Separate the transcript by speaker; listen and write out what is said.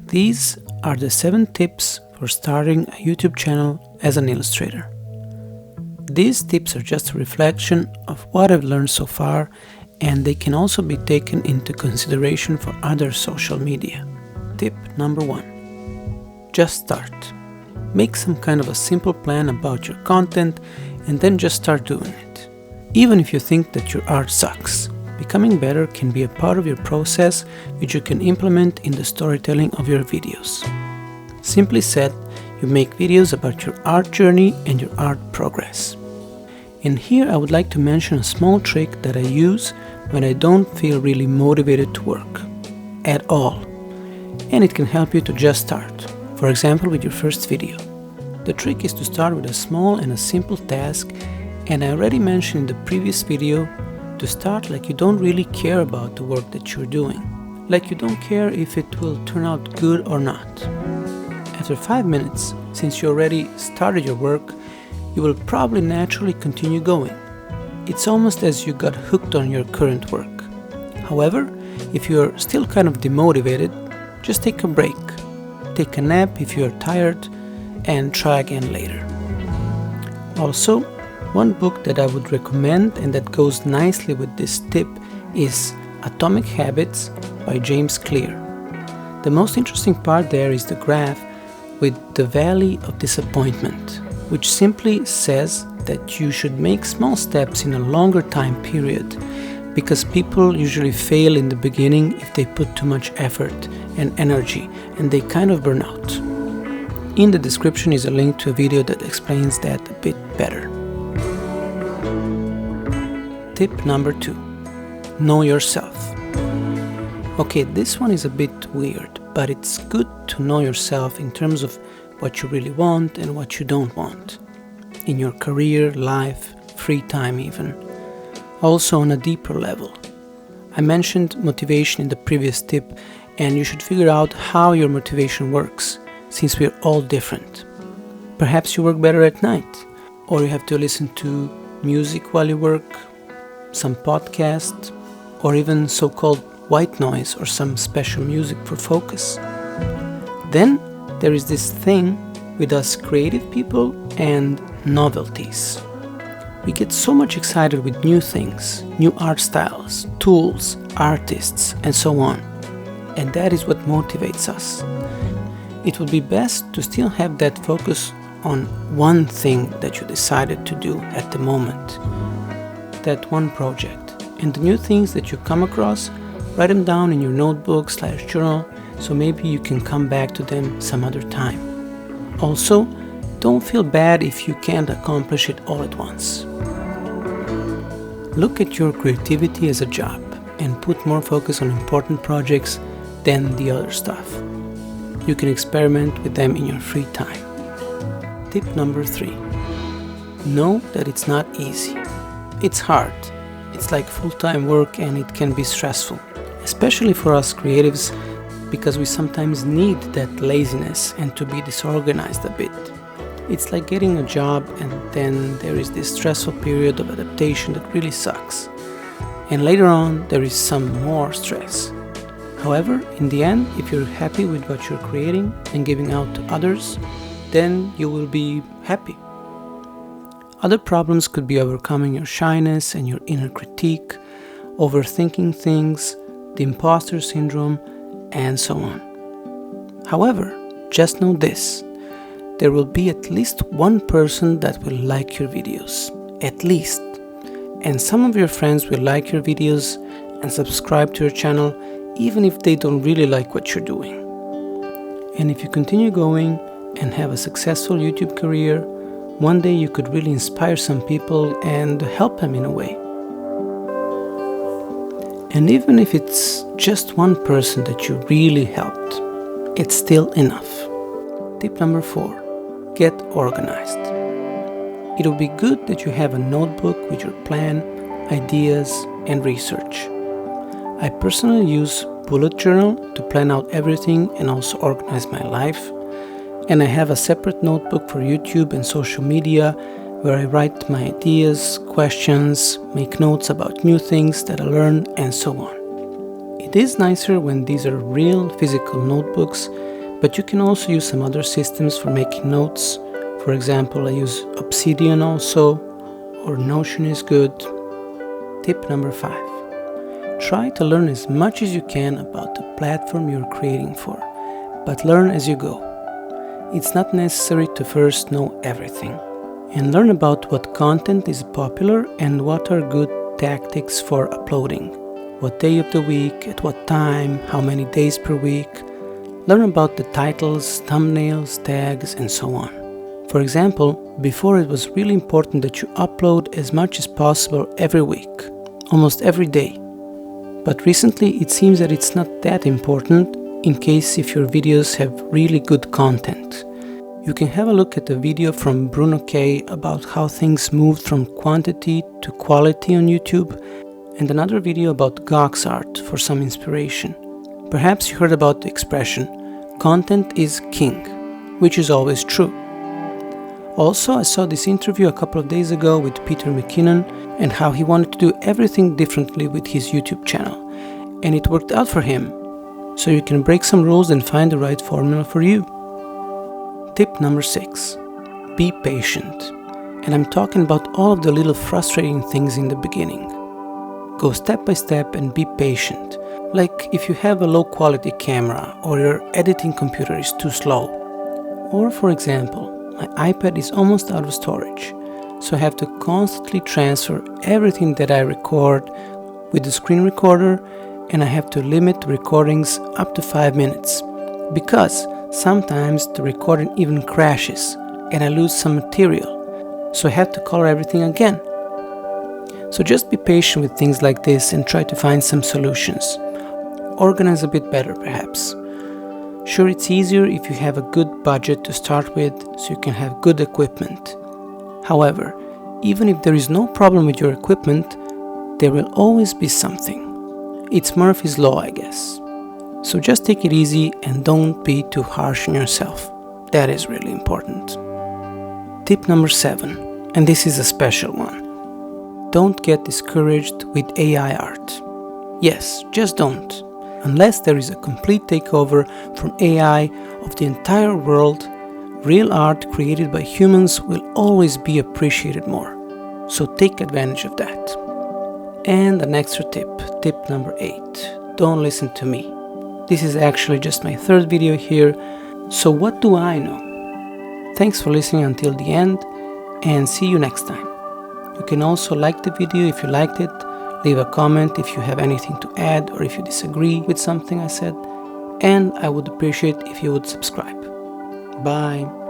Speaker 1: These are the 7 tips for starting a YouTube channel as an illustrator. These tips are just a reflection of what I've learned so far, and they can also be taken into consideration for other social media. Tip number 1. Just start. Make some kind of a simple plan about your content and then just start doing it. Even if you think that your art sucks, becoming better can be a part of your process which you can implement in the storytelling of your videos. Simply said, you make videos about your art journey and your art progress. And here I would like to mention a small trick that I use when I don't feel really motivated to work at all. And it can help you to just start, for example with your first video. The trick is to start with a small and a simple task, and I already mentioned in the previous video to start like you don't really care about the work that you're doing. Like you don't care if it will turn out good or not. After 5 minutes, since you already started your work, you will probably naturally continue going. It's almost as you got hooked on your current work. However, if you're still kind of demotivated, just take a break. Take a nap if you're tired and try again later. Also, one book that I would recommend and that goes nicely with this tip is Atomic Habits by James Clear. The most interesting part there is the graph with the Valley of Disappointment, which simply says that you should make small steps in a longer time period, because people usually fail in the beginning if they put too much effort and energy and they kind of burn out. In the description is a link to a video that explains that a bit better. Tip number 2. Know yourself. Okay, this one is a bit weird, but it's good to know yourself in terms of what you really want and what you don't want. In your career, life, free time even. Also on a deeper level. I mentioned motivation in the previous tip, and you should figure out how your motivation works, since we're all different. Perhaps you work better at night, or you have to listen to music while you work, some podcast, or even so-called white noise or some special music for focus. Then there is this thing with us creative people and novelties. We get so much excited with new things, new art styles, tools, artists, and so on. And that is what motivates us. It would be best to still have that focus on one thing that you decided to do at the moment, that one project. And the new things that you come across, write them down in your notebook/journal, so maybe you can come back to them some other time. Also, don't feel bad if you can't accomplish it all at once. Look at your creativity as a job and put more focus on important projects than the other stuff. You can experiment with them in your free time. Tip number 3. Know that it's not easy. It's hard. It's like full-time work and it can be stressful, especially for us creatives, because we sometimes need that laziness and to be disorganized a bit. It's like getting a job and then there is this stressful period of adaptation that really sucks. And later on there is some more stress. However, in the end, if you're happy with what you're creating and giving out to others, then you will be happy. Other problems could be overcoming your shyness and your inner critique, overthinking things, the imposter syndrome, and so on. However, just know this. There will be at least one person that will like your videos. At least. And some of your friends will like your videos and subscribe to your channel even if they don't really like what you're doing. And if you continue going and have a successful YouTube career, one day you could really inspire some people and help them in a way. And even if it's just one person that you really helped, it's still enough. Tip number 4. Get organized. It will be good that you have a notebook with your plan, ideas, and research. I personally use bullet journal to plan out everything and also organize my life. And I have a separate notebook for YouTube and social media where I write my ideas, questions, make notes about new things that I learn, and so on. It It is nicer when these are real physical notebooks, but you can also use some other systems for making notes. For example, I use Obsidian also, or Notion is good. Tip number 5. Try to learn as much as you can about the platform you're creating for, but learn as you go. It's not necessary to first know everything. And learn about what content is popular and what are good tactics for uploading. What day of the week, at what time, how many days per week. Learn about the titles, thumbnails, tags, and so on. For example, before it was really important that you upload as much as possible every week, almost every day. But recently it seems that it's not that important in case if your videos have really good content. You can have a look at a video from Bruno K about how things moved from quantity to quality on YouTube, and another video about Gawx Art for some inspiration. Perhaps you heard about the expression, content is king, which is always true. Also, I saw this interview a couple of days ago with Peter McKinnon and how he wanted to do everything differently with his YouTube channel, and it worked out for him. So you can break some rules and find the right formula for you. Tip number 6. Be patient. And I'm talking about all of the little frustrating things in the beginning. Go step by step and be patient. Like if you have a low quality camera or your editing computer is too slow. Or for example, my iPad is almost out of storage, so I have to constantly transfer everything that I record with the screen recorder, and I have to limit recordings up to 5 minutes because sometimes the recording even crashes and I lose some material, so I have to color everything again. So just be patient with things like this and try to find some solutions. Organize a bit better perhaps. Sure, it's easier if you have a good budget to start with, so you can have good equipment. However, even if there is no problem with your equipment, there will always be something. It's Murphy's Law, I guess. So just take it easy and don't be too harsh on yourself. That is really important. Tip number 7, and this is a special one. Don't get discouraged with AI art. Yes, just don't. Unless there is a complete takeover from AI of the entire world, real art created by humans will always be appreciated more. So take advantage of that. And an extra tip, tip number 8. Don't listen to me. This is actually just my 3rd video here, so what do I know? Thanks for listening until the end, and see you next time. You can also like the video if you liked it. Leave a comment if you have anything to add or if you disagree with something I said, and I would appreciate if you would subscribe. Bye.